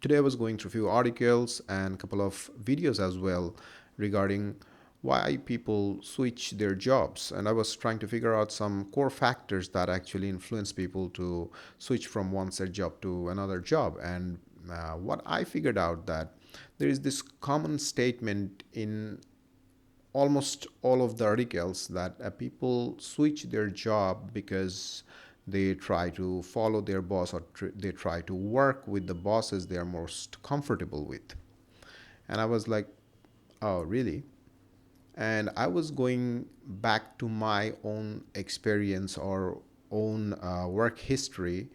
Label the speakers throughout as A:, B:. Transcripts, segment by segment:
A: Today I was going through a few articles and a couple of videos as well regarding why people switch their jobs. And I was trying to figure out some core factors that actually influence people to switch from one set job to another job. And what I figured out that there is this common statement in almost all of the articles that people switch their job because they try to follow their boss or they try to work with the bosses they are most comfortable with. And I was like, oh, really? And I was going back to my own experience or own work history.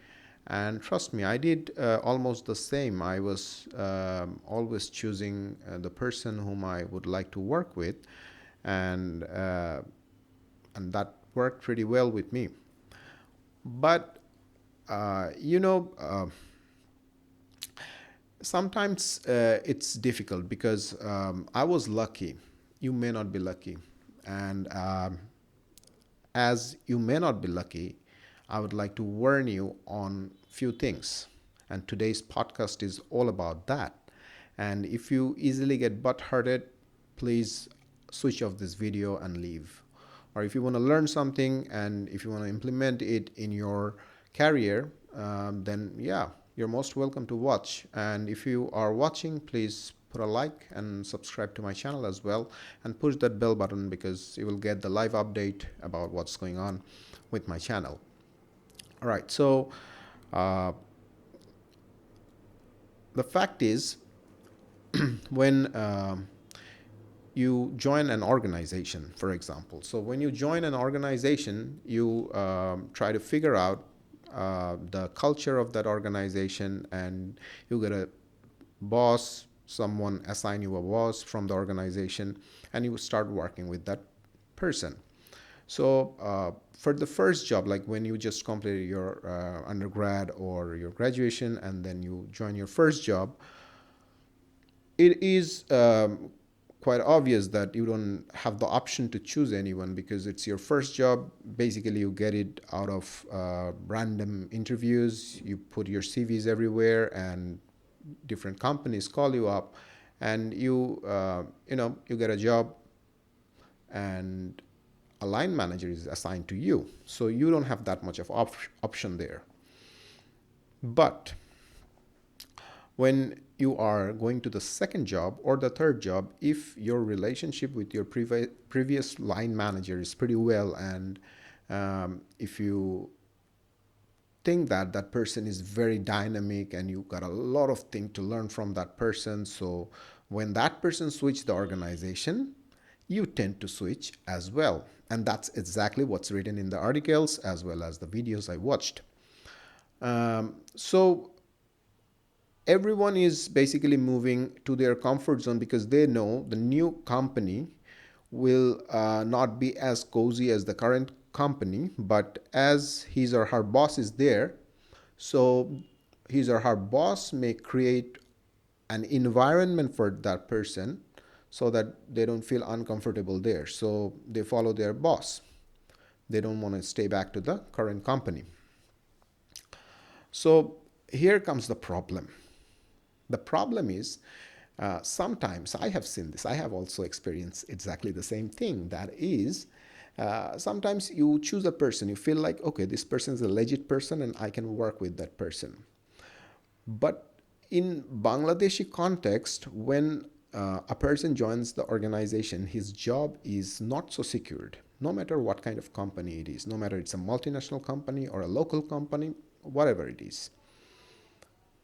A: And trust me, I did almost the same. I was always choosing the person whom I would like to work with, and that worked pretty well with me. But uh, you know, uh, sometimes it's difficult because I was lucky. You may not be lucky, and as you may not be lucky, I would like to warn you on few things. And today's podcast is all about that. And if you easily get butthurted, please switch off this video and leave. Or if you want to learn something and if you want to implement it in your career, then yeah, you're most welcome to watch. And if you are watching, please put a like and subscribe to my channel as well, and push that bell button because you will get the live update about what's going on with my channel. All right, so uh, the fact is, when you join an organization, for example. So when you join an organization, you try to figure out the culture of that organization, and you get a boss, someone assign you a boss from the organization, and you start working with that person. So for the first job, like when you just completed your undergrad or your graduation and then you join your first job, it is quite obvious that you don't have the option to choose anyone because it's your first job. Basically, you get it out of random interviews. You put your CVs everywhere, and different companies call you up, and you get a job, and a line manager is assigned to you. So you don't have that much of option there. But when you are going to the second job or the third job, if your relationship with your previous line manager is pretty well, and if you think that that person is very dynamic and you got a lot of things to learn from that person, so when that person switch the organization, you tend to switch as well. And that's exactly what's written in the articles as well as the videos I watched. So everyone is basically moving to their comfort zone because they know the new company will not be as cozy as the current company, but as his or her boss is there, so his or her boss may create an environment for that person so that they don't feel uncomfortable there. So they follow their boss. They don't want to stay back to the current company. So here comes the problem. The problem is, sometimes I have seen this. I have also experienced exactly the same thing. That is, sometimes you choose a person, you feel like, okay, this person is a legit person and I can work with that person. But in Bangladeshi context, when a person joins the organization, his job is not so secured, no matter what kind of company it is, no matter it's a multinational company or a local company, whatever it is.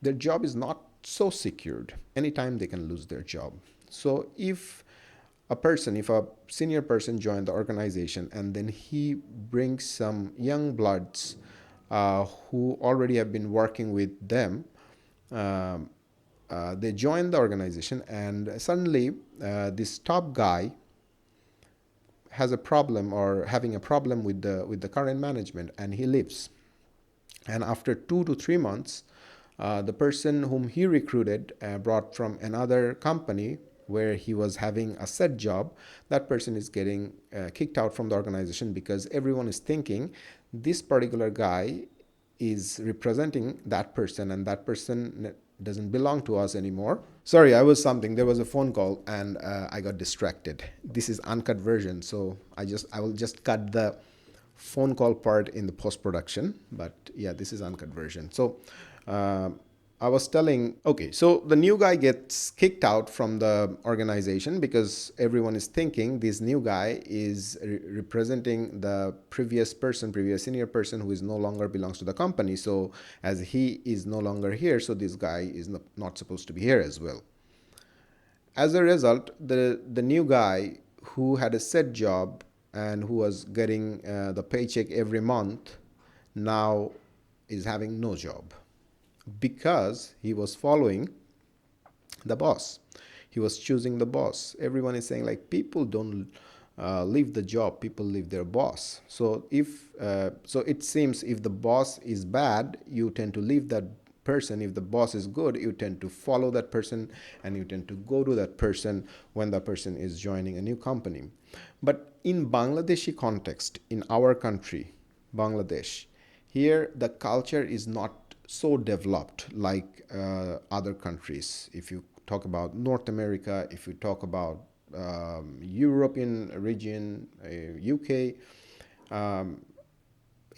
A: Their job is not so secured. Anytime they can lose their job. So if a senior person joined the organization and then he brings some young bloods who already have been working with them, um, they join the organization, and suddenly this top guy has a problem or having a problem with the current management, and he leaves. And after 2 to 3 months, the person whom he recruited brought from another company where he was having a set job, that person is getting kicked out from the organization because everyone is thinking this particular guy is representing that person, and that person doesn't belong to us anymore. Sorry, I was something. There was a phone call and I got distracted. This is uncut version, so I will just cut the phone call part in the post production. But yeah, this is uncut version. So uh, I was telling, okay, so the new guy gets kicked out from the organization because everyone is thinking this new guy is representing the previous senior person who is no longer belongs to the company. So as he is no longer here, so this guy is not supposed to be here as well. As a result, the new guy who had a set job and who was getting the paycheck every month now is having no job because he was following the boss. He was choosing the boss. Everyone is saying like people don't leave the job, people leave their boss. So so it seems if the boss is bad, you tend to leave that person. If the boss is good, you tend to follow that person and you tend to go to that person when the person is joining a new company. But in Bangladeshi context, in our country, Bangladesh, here the culture is not so developed like other countries. If you talk about North America, if you talk about European region, UK,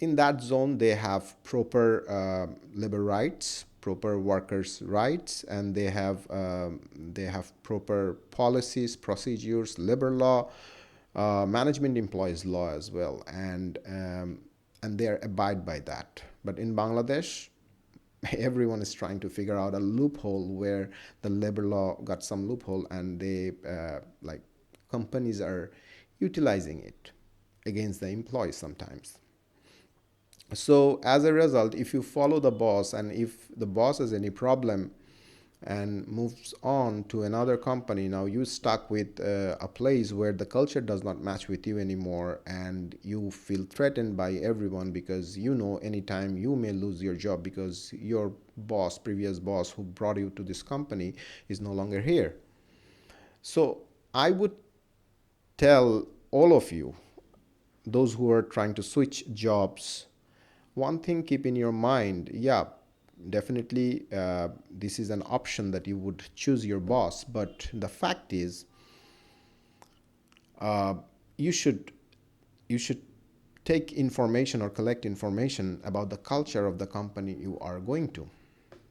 A: in that zone they have proper labor rights, proper workers' rights, and they have proper policies, procedures, labor law, management employees law as well, and they abide by that. But in Bangladesh, everyone is trying to figure out a loophole where the labor law got some loophole, and they like companies are utilizing it against the employees sometimes. So as a result, if you follow the boss and if the boss has any problem and moves on to another company, now you stuck with a place where the culture does not match with you anymore, and you feel threatened by everyone because you know anytime you may lose your job because your boss, previous boss who brought you to this company, is no longer here. So I would tell all of you, those who are trying to switch jobs, one thing keep in your mind. Yeah, definitely this is an option that you would choose your boss, but the fact is uh, you should you should take information or collect information about the culture of the company you are going to,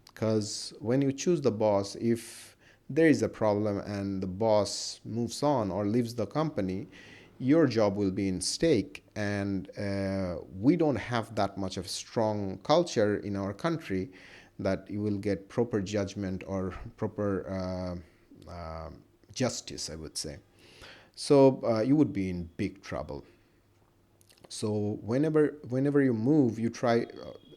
A: because when you choose the boss, if there is a problem and the boss moves on or leaves the company, your job will be in stake. And we don't have that much of strong culture in our country that you will get proper judgment or proper justice, I would say. So you would be in big trouble. So whenever you move, you try.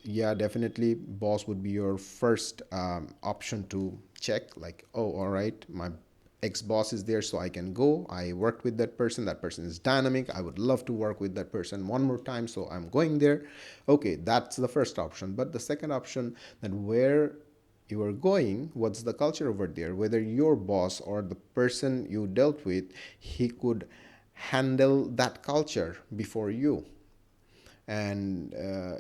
A: Yeah, definitely, boss would be your first option to check. Like, oh, all right, my ex boss is there, so I can go. I worked with that person. That person is dynamic. I would love to work with that person one more time, so I'm going there. Okay, that's the first option. But the second option, that where you are going, what's the culture over there, whether your boss or the person you dealt with, he could handle that culture before you. And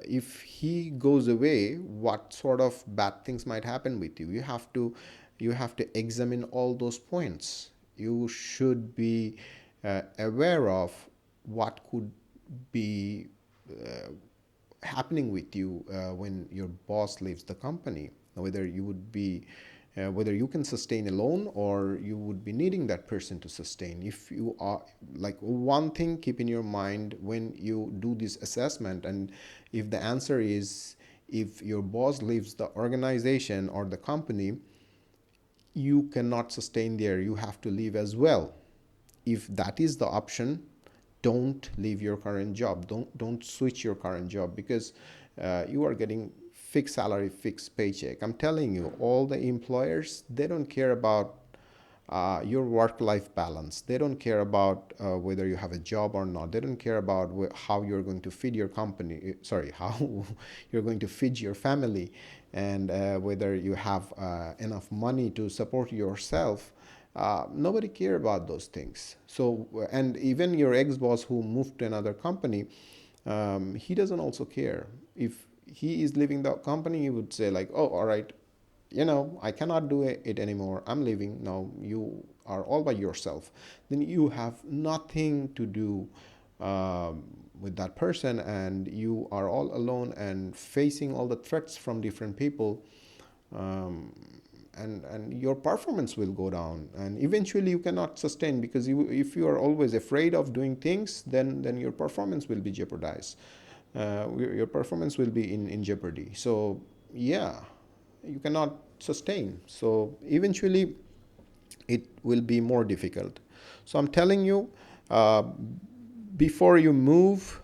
A: if he goes away, what sort of bad things might happen with you? You have to examine all those points. You should be aware of what could be happening with you when your boss leaves the company, whether you can sustain alone or you would be needing that person to sustain. If you are, like, one thing keep in your mind when you do this assessment, and if the answer is if your boss leaves the organization or the company, you cannot sustain there, you have to leave as well. If that is the option, don't leave your current job, don't switch your current job, because you are getting fixed salary, fixed paycheck. I'm telling you, all the employers, they don't care about your work-life balance. They don't care about whether you have a job or not. They don't care about how you're going to feed your company. Sorry, how you're going to feed your family, and whether you have enough money to support yourself. Nobody care about those things. So, and even your ex-boss who moved to another company, he doesn't also care. If he is leaving the company, he would say like, oh, all right, I cannot do it anymore. I'm leaving. Now you are all by yourself. Then you have nothing to do with that person, and you are all alone and facing all the threats from different people. Um, and your performance will go down, and eventually you cannot sustain, because if you are always afraid of doing things, then your performance will be jeopardized. Your performance will be in jeopardy. So yeah, you cannot sustain. So eventually it will be more difficult. So I'm telling you, uh, before you move,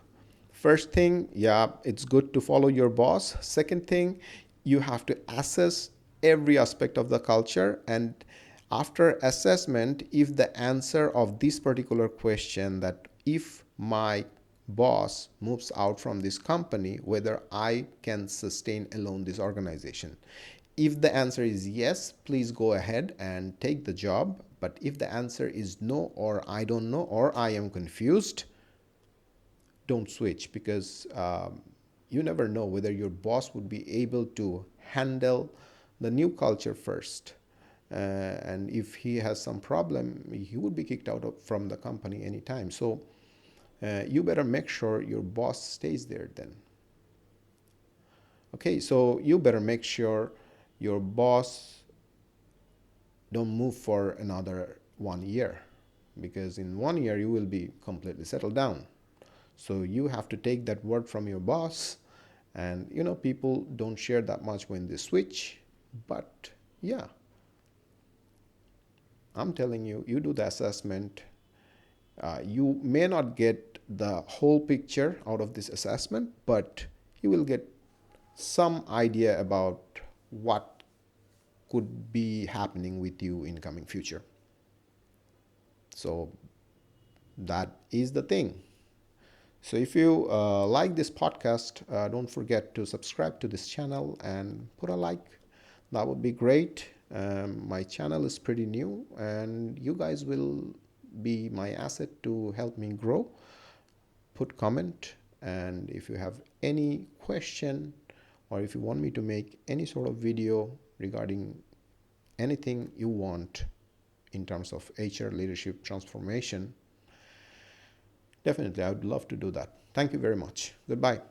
A: first thing, yeah, it's good to follow your boss. Second thing, you have to assess every aspect of the culture. And after assessment, if the answer of this particular question, that if my boss moves out from this company, whether I can sustain alone this organization. If the answer is yes, please go ahead and take the job. But if the answer is no, or I don't know, or I am confused, don't switch, because you never know whether your boss would be able to handle the new culture first. And if he has some problem, he would be kicked out from the company anytime. So you better make sure your boss stays there then. Okay, so you better make sure your boss don't move for another 1 year, because in 1 year you will be completely settled down. So you have to take that word from your boss. And people don't share that much when they switch. But yeah, I'm telling you, you do the assessment. You may not get the whole picture out of this assessment, but you will get some idea about what could be happening with you in coming future. So that is the thing. So if you like this podcast, don't forget to subscribe to this channel and put a like. That would be great. My channel is pretty new, and you guys will be my asset to help me grow. Put comment, and if you have any question, or if you want me to make any sort of video regarding anything you want in terms of HR leadership transformation, definitely I would love to do that. Thank you very much. Goodbye.